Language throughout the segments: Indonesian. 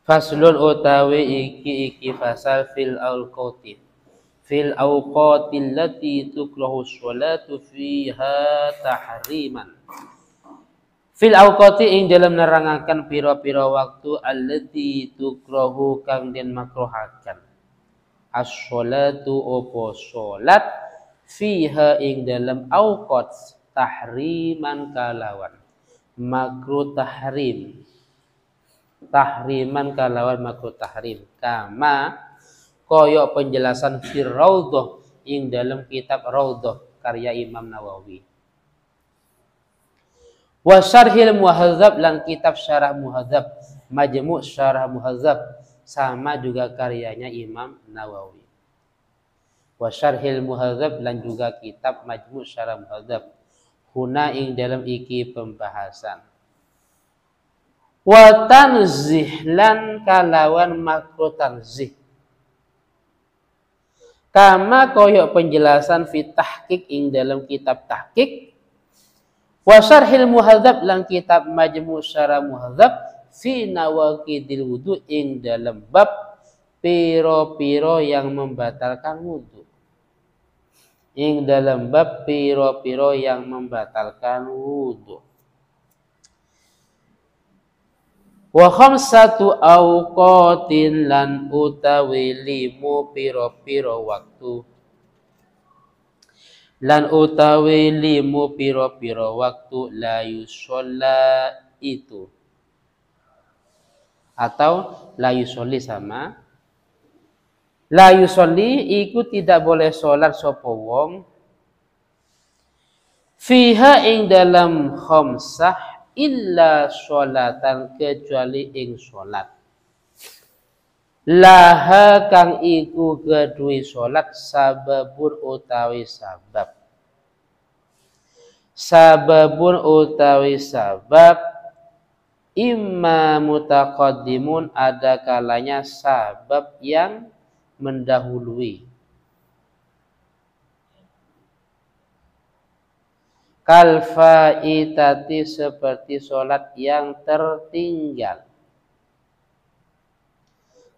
Faslun utawi iki fasal fil awqati. Fil awqatil lati tukrahu sholatu fiha tahriman. Fil awqati ing dalam nerangaken pira-pira waktu allati tukrahu kang den makruhaken. As-sholatu opo sholat fiha ing dalam awqat tahriman kalawan makruh tahrim. Tahriman kalawan makruh tahrim kama koyok penjelasan fir raudhah ing dalam kitab Raudhah karya Imam Nawawi. Wa syarhil muhadzab lan kitab syarah muhadzab, majmu' syarah muhadzab sama juga karyanya Imam Nawawi. Wa syarhil muhadzab lan juga kitab majmu' syarah muhadzab. Huna ing dalam iki pembahasan. Wa tanzih lan kalawan makruh tanzih. Kama koyok penjelasan fi tahqiq ing dalam kitab tahqiq. Wa syarhil muhadzab lan kitab majmu' syarah muhadzab fi nawaqidil wudu ing dalam bab piro-piro yang membatalkan wudu. Ing dalam bab piro-piro yang membatalkan wudu. Wa khamsatu awqatin lan utawi limu piro-piro waktu. Lan utawi limu piro-piro waktu la yusolla itu. Atau la yusolli sama. La yusolli iku tidak boleh sholat sapa wong. Fiha ing dalam khamsah illa sholatan kecuali ing sholat. Laha kang iku kedue sholat sababun utawi sabab. Sababun utawi sabab imma mutaqaddimun ada kalanya sabab yang mendahului. Kal faitati seperti sholat yang tertinggal.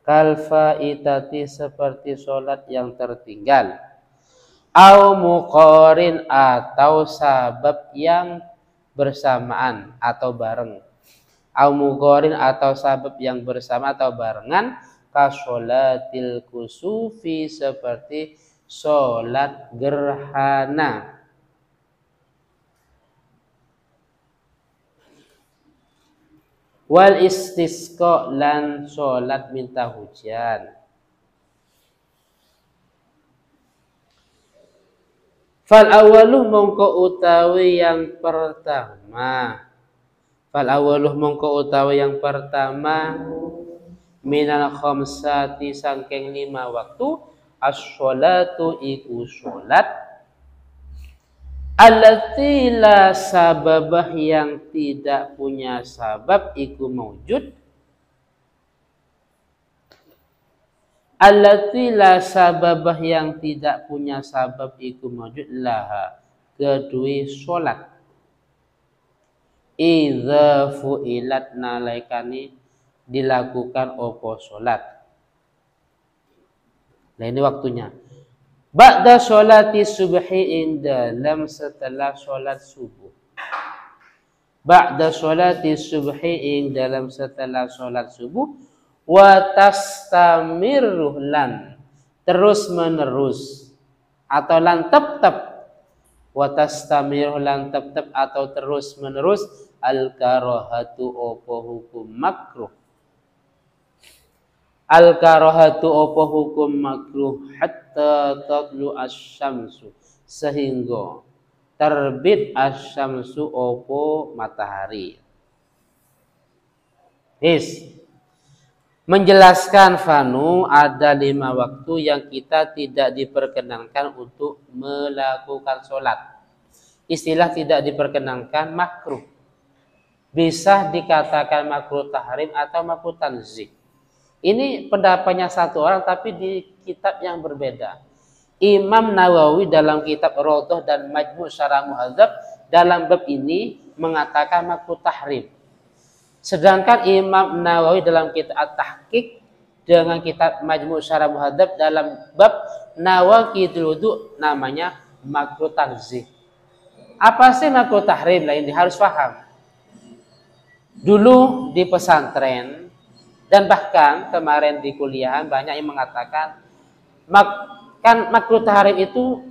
Kal faitati seperti sholat yang tertinggal. Au muqarin atau sabab yang bersamaan atau bareng. Au muqarin atau sabab yang bersama atau barengan. Kasolatil kusufi seperti sholat gerhana. Wal istisqa lan sholat minta hujan. Fal awaluh mongko utawi yang pertama. Fal awaluh mongko utawi yang pertama minal khamsati sangking 5 waktu as-sholatu iku sholat allati la sababah yang tidak punya sabab iku maujud. Allati la sababah yang tidak punya sabab iku maujud laha kedue sholat. Idza fu'ilat nalaikani dilakukan opo sholat. Nah ini waktunya. Ba'da sholati subhi ing dalam setelah sholat subuh. Ba'da sholati subhi ing dalam setelah sholat subuh. Wa tastamirruh lan terus menerus atau lan tetap. Wa tastamirruh lan tetap atau terus menerus al karahatu opo hukum makruh. Al karahatu opo hukum makruh hatta tatlu asyamsu sehingga terbit asyamsu opo matahari. Menjelaskan Fanu ada 5 waktu yang kita tidak diperkenankan untuk melakukan sholat. Istilah tidak diperkenankan makruh. Bisa dikatakan makruh tahrim atau makruh tanzih. Ini pendapatnya satu orang tapi di kitab yang berbeda. Imam Nawawi dalam kitab Raudhah dan Majmu' Syarah Muhadzab dalam bab ini mengatakan makruh tahrim. Sedangkan Imam Nawawi dalam kitab At-Tahqiq dengan kitab Majmu' Syarah Muhadzab dalam bab nawaqidul wudu namanya makruh tanzih. Apa sih makruh tahrim? Lah ini harus paham. Dulu di pesantren dan bahkan kemarin di kuliahan banyak yang mengatakan makruh tahrim itu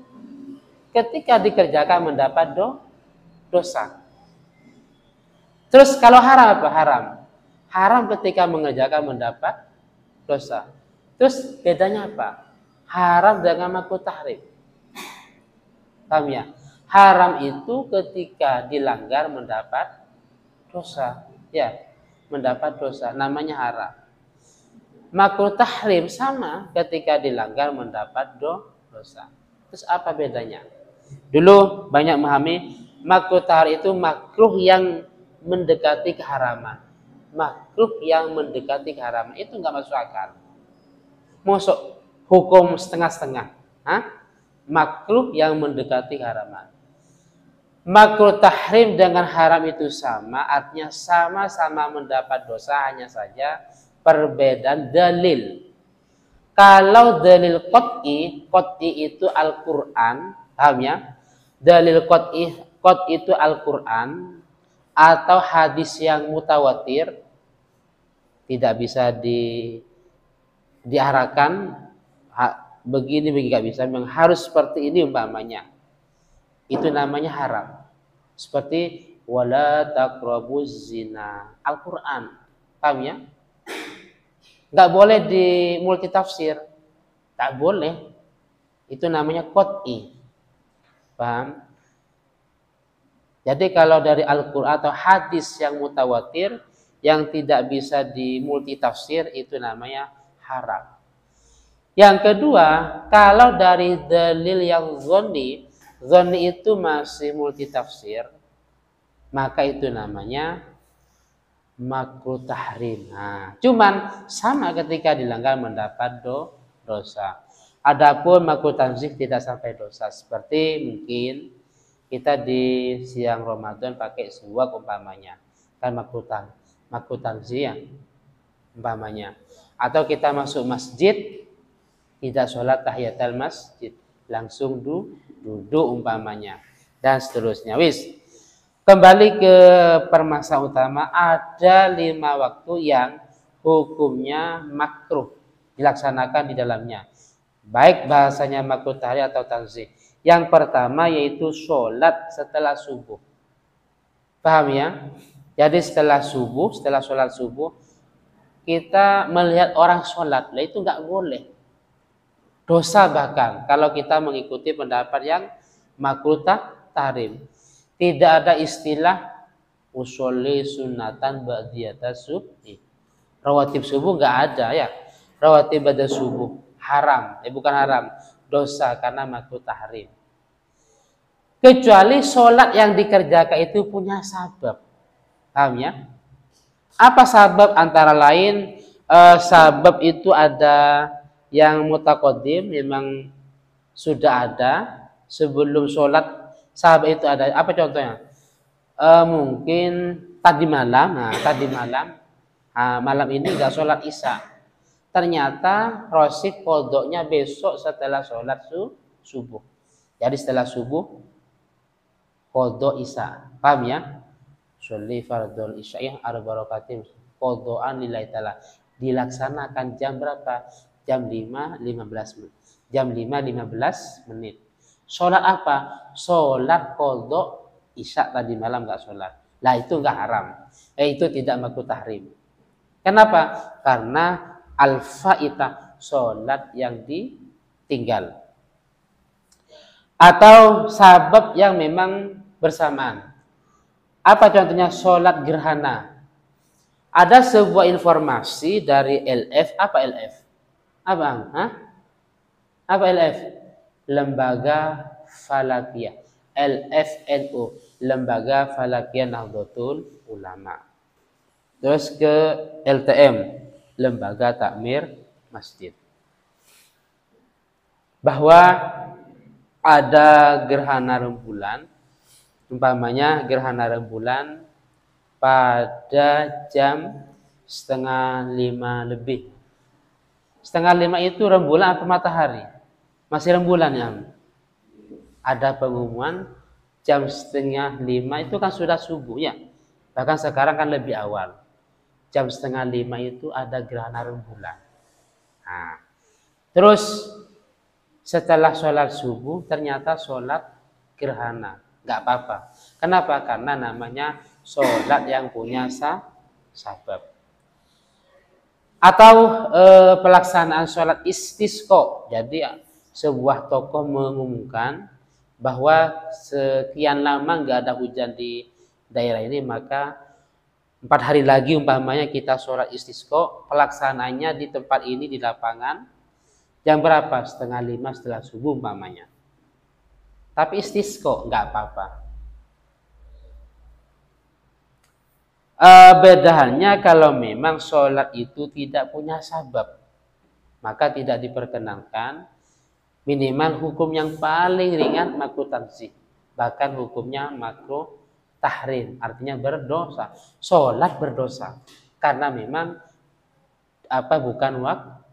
ketika dikerjakan mendapat dosa. Terus kalau haram apa? Haram. Haram ketika mengerjakan mendapat dosa. Terus bedanya apa? Haram dengan makruh tahrim. Paham ya? Haram itu ketika dilanggar mendapat dosa. Ya, mendapat dosa. Namanya haram. Makruh tahrim sama ketika dilanggar mendapat dosa. Terus apa bedanya? Dulu banyak memahami makruh tahrim itu makruh yang mendekati keharaman. Makruh yang mendekati keharaman itu nggak masuk akal. Masuk hukum setengah-setengah. Makruh yang mendekati keharaman. Makruh tahrim dengan haram itu sama, artinya sama-sama mendapat dosa, hanya saja perbedaan dalil. Kalau dalil qat'i itu Al-Qur'an, paham ya? Dalil qat'i itu Al-Qur'an atau hadis yang mutawatir, tidak bisa diarahkan begini nggak bisa, memang harus seperti ini umpamanya. Itu namanya haram. Seperti wala taqrabuz zina. Al-Qur'an. Paham ya? Enggak boleh di multitafsir. Tak boleh. Itu namanya qat'i. Paham? Jadi kalau dari Al-Qur'an atau hadis yang mutawatir yang tidak bisa di multitafsir itu namanya haram. Yang kedua, kalau dari dalil yang zonni itu masih multitafsir, maka itu namanya makruh tahrim. Nah, cuman sama ketika dilanggar mendapat dosa. Adapun makruh tanzih tidak sampai dosa. Seperti mungkin kita di siang Ramadan pakai siwak umpamanya, kan makruh tanzih ya, umpamanya. Atau kita masuk masjid tidak sholat tahiyatul masjid, langsung duduk umpamanya, dan seterusnya. Kembali ke permasalahan utama, ada 5 waktu yang hukumnya makruh dilaksanakan di dalamnya, baik bahasanya makruh tahrim atau tanzih. Yang pertama yaitu sholat setelah subuh. Paham ya? Jadi setelah sholat subuh kita melihat orang sholat, lah itu nggak boleh, dosa bahkan kalau kita mengikuti pendapat yang makruh tahrim. Tidak ada istilah usolli sunatan ba'diyata subhi. Rawatib subuh nggak ada ya. Rawatib ba'da subuh haram, bukan haram, dosa karena makruh tahrim. Kecuali sholat yang dikerjakan itu punya sabab. Paham ya? Apa sabab? Antara lain sabab itu ada yang mutaqaddim, memang sudah ada sebelum sholat. Sahabat itu ada. Apa contohnya? Mungkin tadi malam. Malam ini nggak sholat isya. Ternyata rosif qodoknya besok setelah sholat subuh. Jadi setelah subuh qodok isya. Paham ya? Sholli fardhul isya arba rakaat qodokan lillahi ta'ala. Dilaksanakan jam berapa? Jam 5.15 menit. Jam 5.15 menit. Sholat apa? Sholat qodok isya tadi malam nggak sholat. Lah itu nggak haram. Itu tidak makruh tahrim. Kenapa? Karena al-faitah, sholat yang ditinggal. Atau sabab yang memang bersamaan. Apa contohnya? Sholat gerhana. Ada sebuah informasi dari LF. Apa LF? Apa LF? Lembaga Falakiyah, LFNU, Lembaga Falakiyah Nahdlatul Ulama. Terus ke LTM, Lembaga Takmir Masjid. Bahwa ada gerhana rembulan, umpamanya gerhana rembulan pada jam 4:30 lebih. 4:30 itu rembulan apa matahari? Masih rembulan ya. Ada pengumuman jam 4:30 itu kan sudah subuh ya. Bahkan sekarang kan lebih awal. Jam 4:30 itu ada gerhana rembulan. Nah, terus setelah sholat subuh ternyata sholat gerhana. Nggak apa-apa. Kenapa? Karena namanya sholat yang punya sabab. Atau pelaksanaan sholat istisqa. Jadi sebuah tokoh mengumumkan bahwa sekian lama nggak ada hujan di daerah ini, maka 4 hari lagi umpamanya kita sholat istisqa, pelaksanaannya di tempat ini di lapangan jam berapa? 4:30 setelah subuh umpamanya. Tapi istisqa nggak apa-apa. Bedanya kalau memang sholat itu tidak punya sabab, maka tidak diperkenankan. Minimal hukum yang paling ringan makruh tanzih, bahkan hukumnya makruh tahrim, artinya berdosa. Sholat berdosa karena memang bukan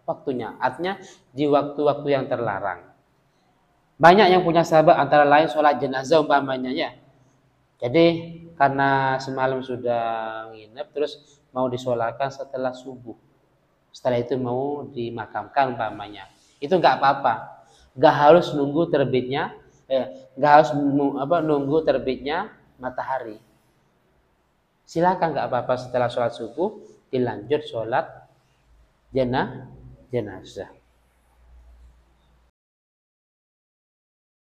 waktunya, artinya di waktu-waktu yang terlarang. Banyak yang punya sabab, antara lain sholat jenazah umpamanya ya. Jadi karena semalam sudah nginep, terus mau disolatkan setelah subuh, setelah itu mau dimakamkan umpamanya, itu nggak apa-apa, nggak harus nunggu terbitnya, nunggu terbitnya matahari. Silakan, nggak apa-apa, setelah sholat subuh dilanjut sholat jenazah.